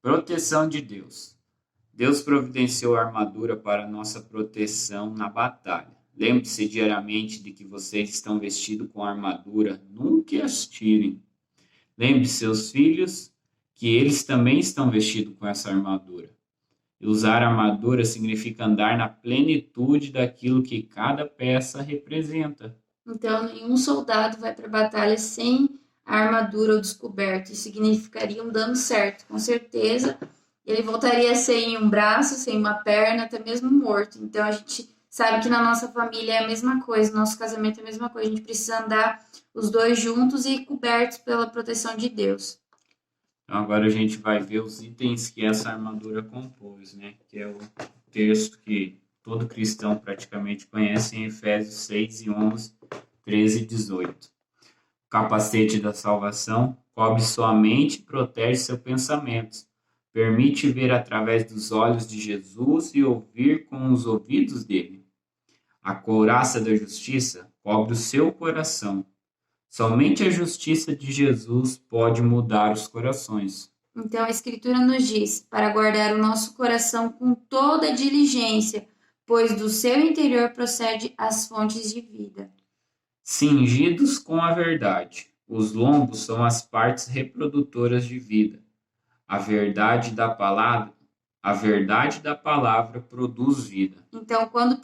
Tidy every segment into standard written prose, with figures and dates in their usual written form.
Proteção de Deus. Deus providenciou armadura para nossa proteção na batalha. Lembre-se diariamente de que vocês estão vestidos com armadura, nunca as tirem. Lembre seus filhos que eles também estão vestidos com essa armadura. E usar armadura significa andar na plenitude daquilo que cada peça representa. Então, nenhum soldado vai para a batalha sem a armadura ou descoberto. Isso significaria um dano certo, com certeza. Ele voltaria sem um braço, sem uma perna, até mesmo morto. Então, a gente sabe que na nossa família é a mesma coisa, no nosso casamento é a mesma coisa. A gente precisa andar os dois juntos e cobertos pela proteção de Deus. Então, agora a gente vai ver os itens que essa armadura compôs, né? Que é o texto que todo cristão praticamente conhece em Efésios 6 e 11, 13 e 18. O capacete da salvação cobre sua mente e protege seus pensamentos. Permite ver através dos olhos de Jesus e ouvir com os ouvidos dele. A couraça da justiça cobre o seu coração. Somente a justiça de Jesus pode mudar os corações. Então, a Escritura nos diz para guardar o nosso coração com toda diligência, pois do seu interior procede as fontes de vida. Cingidos com a verdade. Os lombos são as partes reprodutoras de vida. A verdade da palavra produz vida. Então, quando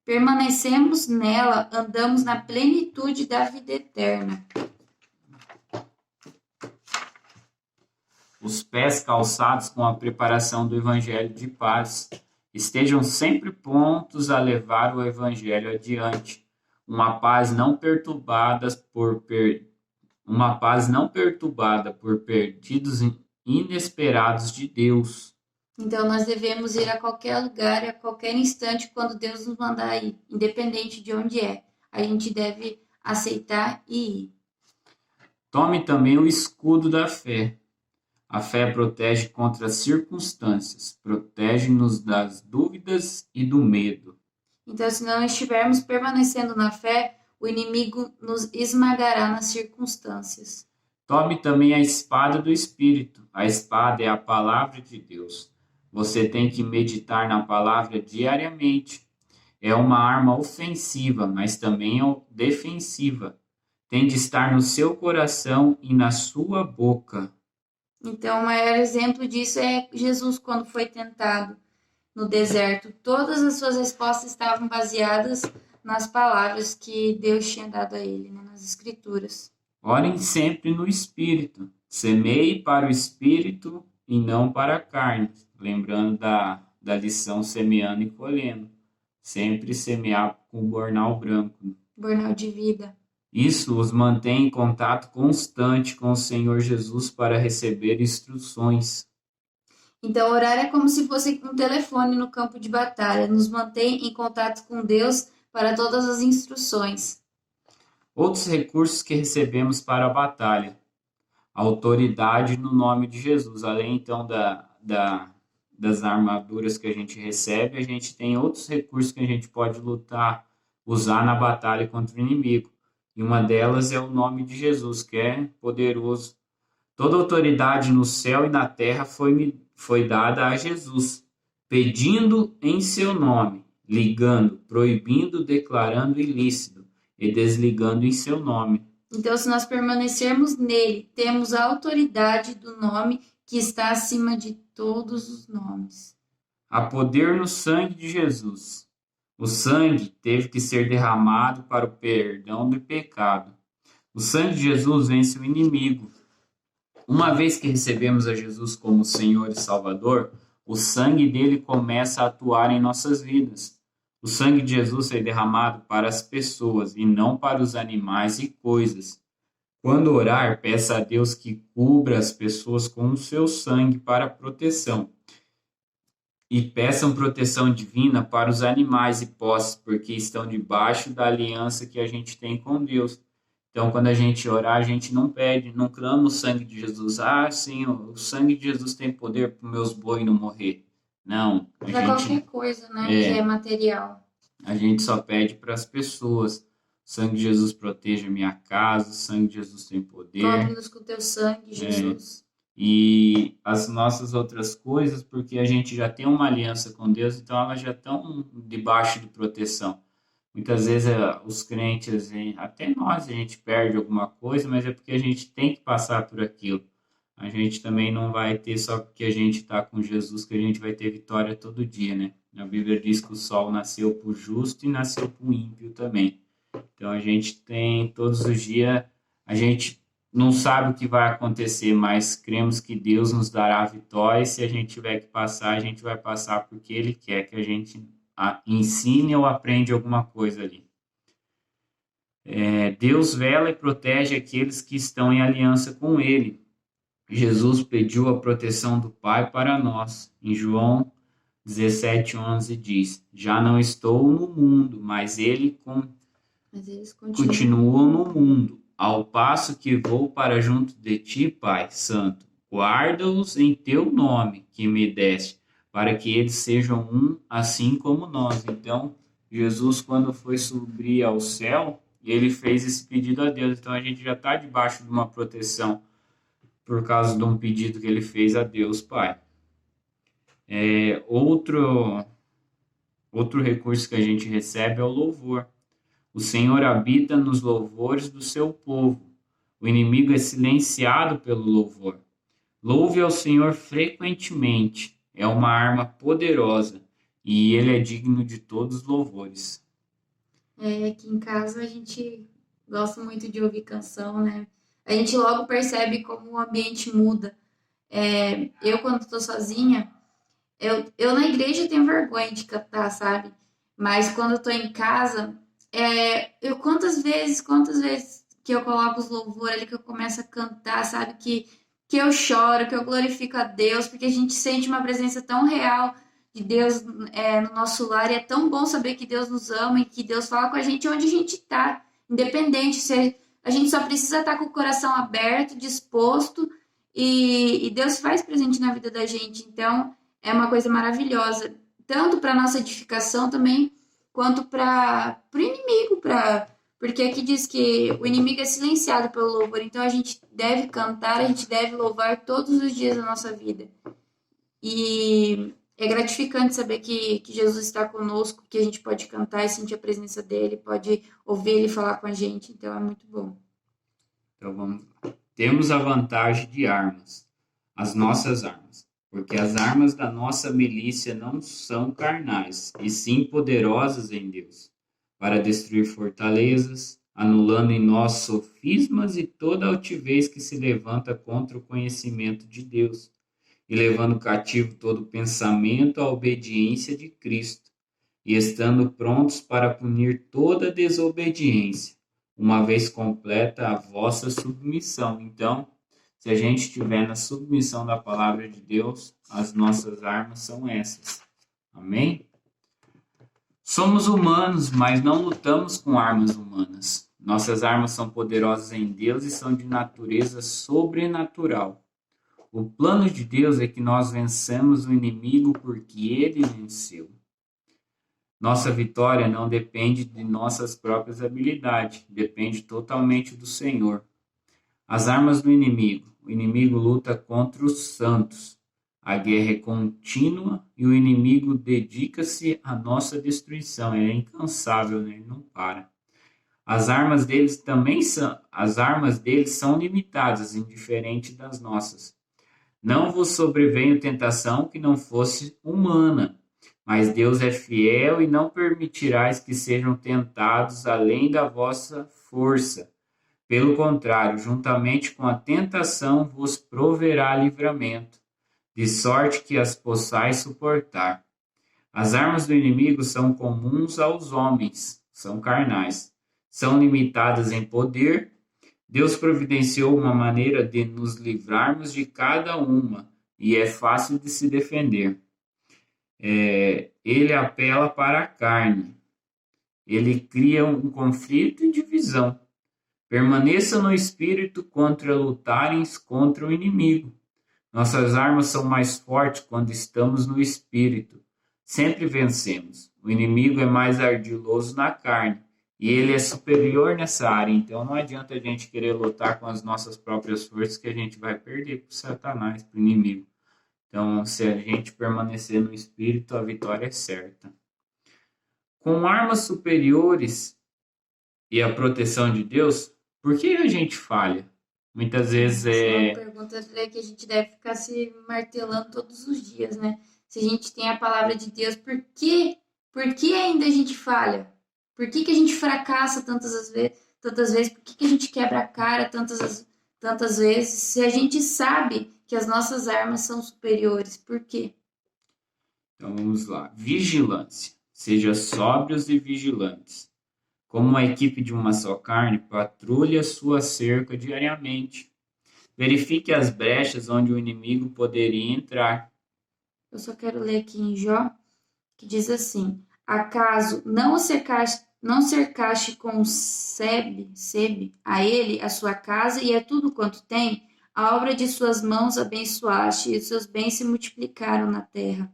permanecemos nela, andamos na plenitude da vida eterna. Os pés calçados com a preparação do evangelho de paz. Estejam sempre prontos a levar o evangelho adiante. Uma paz não perturbada por perdidos inesperados de Deus. Então, nós devemos ir a qualquer lugar, a qualquer instante, quando Deus nos mandar ir, independente de onde é. A gente deve aceitar e ir. Tome também o escudo da fé. A fé protege contra as circunstâncias, protege-nos das dúvidas e do medo. Então, se não estivermos permanecendo na fé, o inimigo nos esmagará nas circunstâncias. Tome também a espada do Espírito. A espada é a palavra de Deus. Você tem que meditar na palavra diariamente. É uma arma ofensiva, mas também defensiva. Tem de estar no seu coração e na sua boca. Então, o maior exemplo disso é Jesus quando foi tentado no deserto. Todas as suas respostas estavam baseadas nas palavras que Deus tinha dado a ele, né, nas Escrituras. Orem sempre no Espírito. Semeie para o Espírito e não para a carne. Lembrando da lição semeando e colhendo. Sempre semear com o bornal branco. Bornal de vida. Isso os mantém em contato constante com o Senhor Jesus para receber instruções. Então, orar é como se fosse um telefone no campo de batalha. Nos mantém em contato com Deus para todas as instruções. Outros recursos que recebemos para a batalha. A autoridade no nome de Jesus. Além, então, das armaduras que a gente recebe, a gente tem outros recursos que a gente pode usar na batalha contra o inimigo. E uma delas é o nome de Jesus, que é poderoso. Toda autoridade no céu e na terra foi dada a Jesus, pedindo em seu nome, ligando, proibindo, declarando ilícito e desligando em seu nome. Então, se nós permanecermos nele, temos a autoridade do nome que está acima de todos os nomes. Há poder no sangue de Jesus. O sangue teve que ser derramado para o perdão do pecado. O sangue de Jesus vence o inimigo. Uma vez que recebemos a Jesus como Senhor e Salvador, o sangue dele começa a atuar em nossas vidas. O sangue de Jesus é derramado para as pessoas e não para os animais e coisas. Quando orar, peça a Deus que cubra as pessoas com o seu sangue para proteção. E peçam proteção divina para os animais e posses, porque estão debaixo da aliança que a gente tem com Deus. Então, quando a gente orar, a gente não pede, não clama o sangue de Jesus. Ah, sim, o sangue de Jesus tem poder para os meus bois não morrer. Não. Para qualquer coisa, né, que é material. A gente só pede para as pessoas. O sangue de Jesus proteja a minha casa, o sangue de Jesus tem poder. Cobre-nos com o teu sangue, Jesus. e as nossas outras coisas, porque a gente já tem uma aliança com Deus, então elas já estão debaixo de proteção. Muitas vezes os crentes, até nós, a gente perde alguma coisa, mas é porque a gente tem que passar por aquilo. A gente também não vai ter só porque a gente está com Jesus que a gente vai ter vitória todo dia, né? A Bíblia diz que o sol nasceu para o justo e nasceu para o ímpio também. Então a gente tem todos os dias, a gente não sabe o que vai acontecer, mas cremos que Deus nos dará a vitória e se a gente tiver que passar, a gente vai passar porque Ele quer que a gente ensine ou aprende alguma coisa ali. Deus vela e protege aqueles que estão em aliança com Ele. Jesus pediu a proteção do Pai para nós. Em João 17:11 diz: Já não estou no mundo, mas eles continuam no mundo. Ao passo que vou para junto de ti, Pai Santo, guarda-os em teu nome que me deste, para que eles sejam um, assim como nós. Então, Jesus, quando foi subir ao céu, ele fez esse pedido a Deus. Então, a gente já está debaixo de uma proteção por causa de um pedido que ele fez a Deus, Pai. Outro recurso que a gente recebe é o louvor. O Senhor habita nos louvores do seu povo. O inimigo é silenciado pelo louvor. Louve ao Senhor frequentemente. É uma arma poderosa e ele é digno de todos os louvores. Aqui em casa a gente gosta muito de ouvir canção, né? A gente logo percebe como o ambiente muda. Eu, quando estou sozinha, eu na igreja tenho vergonha de cantar, sabe? Mas quando eu tô em casa, quantas vezes que eu coloco os louvores ali, que eu começo a cantar, sabe? Que eu choro, que eu glorifico a Deus, porque a gente sente uma presença tão real de Deus no nosso lar, e é tão bom saber que Deus nos ama e que Deus fala com a gente onde a gente tá, independente se a gente só precisa estar com o coração aberto, disposto, e Deus faz presente na vida da gente. Então, é uma coisa maravilhosa, tanto para nossa edificação também, quanto para o inimigo, porque aqui diz que o inimigo é silenciado pelo louvor, então a gente deve cantar, a gente deve louvar todos os dias da nossa vida. E é gratificante saber que Jesus está conosco, que a gente pode cantar e sentir a presença dele, pode ouvir ele falar com a gente, então é muito bom. Então vamos lá. Temos a vantagem de armas, as nossas armas, porque as armas da nossa milícia não são carnais, e sim poderosas em Deus, para destruir fortalezas, anulando em nós sofismas e toda altivez que se levanta contra o conhecimento de Deus, e levando cativo todo pensamento à obediência de Cristo, e estando prontos para punir toda desobediência, uma vez completa a vossa submissão. Então, se a gente estiver na submissão da palavra de Deus, as nossas armas são essas. Amém? Somos humanos, mas não lutamos com armas humanas. Nossas armas são poderosas em Deus e são de natureza sobrenatural. O plano de Deus é que nós vençamos o inimigo porque ele venceu. Nossa vitória não depende de nossas próprias habilidades, depende totalmente do Senhor. As armas do inimigo. O inimigo luta contra os santos. A guerra é contínua e o inimigo dedica-se à nossa destruição. Ele é incansável, né? Ele não para. As armas deles são limitadas, indiferente das nossas. Não vos sobreveio tentação que não fosse humana, mas Deus é fiel e não permitirás que sejam tentados além da vossa força. Pelo contrário, juntamente com a tentação vos proverá livramento, de sorte que as possais suportar. As armas do inimigo são comuns aos homens, são carnais, são limitadas em poder. Deus providenciou uma maneira de nos livrarmos de cada uma, e é fácil de se defender. Ele apela para a carne. Ele cria um conflito e divisão. Permaneça no espírito contra lutares contra o inimigo. Nossas armas são mais fortes quando estamos no espírito. Sempre vencemos. O inimigo é mais ardiloso na carne E ele é superior nessa área, então não adianta a gente querer lutar com as nossas próprias forças que a gente vai perder para o Satanás, para o inimigo. Então, se a gente permanecer no Espírito, a vitória é certa. Com armas superiores e a proteção de Deus, por que a gente falha? Muitas vezes Essa é uma pergunta que a gente deve ficar se martelando todos os dias, né? Se a gente tem a palavra de Deus, por que ainda a gente falha? Por que a gente fracassa tantas vezes? Por que a gente quebra a cara tantas vezes? Se a gente sabe que as nossas armas são superiores, por quê? Então vamos lá. Vigilância. Seja sóbrios e vigilantes. Como uma equipe de uma só carne, patrulhe a sua cerca diariamente. Verifique as brechas onde o inimigo poderia entrar. Eu só quero ler aqui em Jó, que diz assim: acaso não cercaste com sebe a ele, a sua casa e a tudo quanto tem? A obra de suas mãos abençoaste e os seus bens se multiplicaram na terra.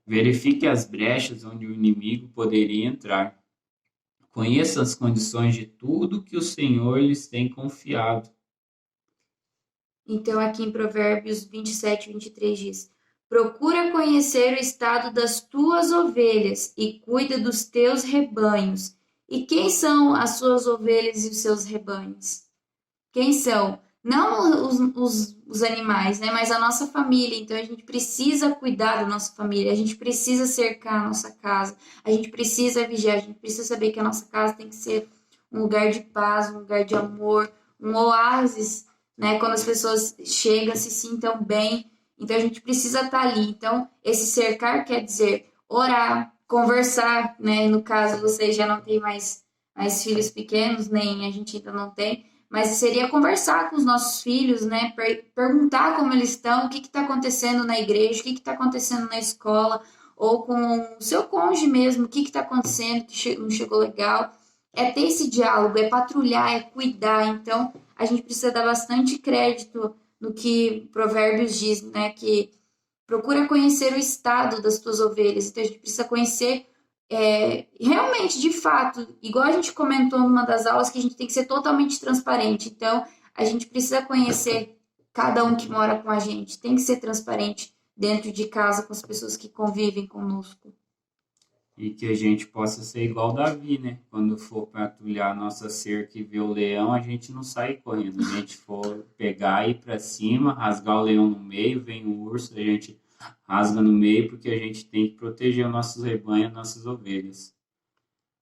Verifique as brechas onde o inimigo poderia entrar. Conheça as condições de tudo que o Senhor lhes tem confiado. Então, aqui em Provérbios 27:23 diz: procura conhecer o estado das tuas ovelhas e cuida dos teus rebanhos. E quem são as suas ovelhas e os seus rebanhos? Quem são? Não os animais, né? Mas a nossa família. Então a gente precisa cuidar da nossa família, a gente precisa cercar a nossa casa, a gente precisa vigiar, a gente precisa saber que a nossa casa tem que ser um lugar de paz, um lugar de amor, um oásis, né? Quando as pessoas chegam, se sintam bem. Então a gente precisa estar ali. Então, esse cercar quer dizer orar, conversar, né? No caso, vocês já não têm mais filhos pequenos, nem a gente ainda não tem, mas seria conversar com os nossos filhos, né? Perguntar como eles estão, o que está acontecendo na igreja, o que está acontecendo na escola, ou com o seu cônjuge mesmo, o que está acontecendo, que não chegou legal. É ter esse diálogo, é patrulhar, é cuidar. Então, a gente precisa dar bastante crédito no que Provérbios diz, né? Que procura conhecer o estado das tuas ovelhas. Então, a gente precisa conhecer realmente, de fato, igual a gente comentou numa das aulas, que a gente tem que ser totalmente transparente. Então, a gente precisa conhecer cada um que mora com a gente. Tem que ser transparente dentro de casa com as pessoas que convivem conosco. E que a gente possa ser igual Davi, né? Quando for patrulhar a nossa cerca e ver o leão, a gente não sai correndo. A gente for pegar e ir para cima, rasgar o leão no meio, vem o urso, a gente rasga no meio, porque a gente tem que proteger os nossos rebanhos, nossas ovelhas.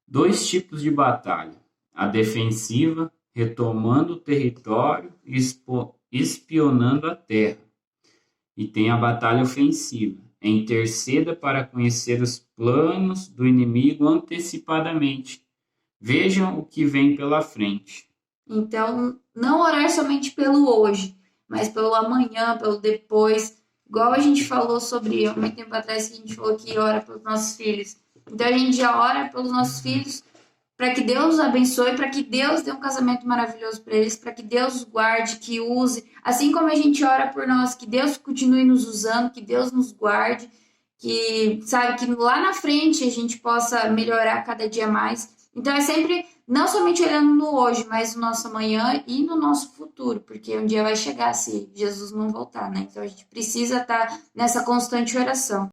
2 tipos de batalha. A defensiva, retomando o território e espionando a terra. E tem a batalha ofensiva. Interceda para conhecer os planos do inimigo antecipadamente. Vejam o que vem pela frente. Então, não orar somente pelo hoje, mas pelo amanhã, pelo depois. Igual a gente falou sobre, há muito tempo atrás, que a gente falou que ora pelos nossos filhos. Então, a gente já ora pelos nossos filhos para que Deus os abençoe, para que Deus dê um casamento maravilhoso para eles, para que Deus os guarde, que use. Assim como a gente ora por nós, que Deus continue nos usando, que Deus nos guarde, que, sabe, que lá na frente a gente possa melhorar cada dia mais. Então, é sempre, não somente olhando no hoje, mas no nosso amanhã e no nosso futuro, porque um dia vai chegar se Jesus não voltar, né? Então, a gente precisa estar nessa constante oração.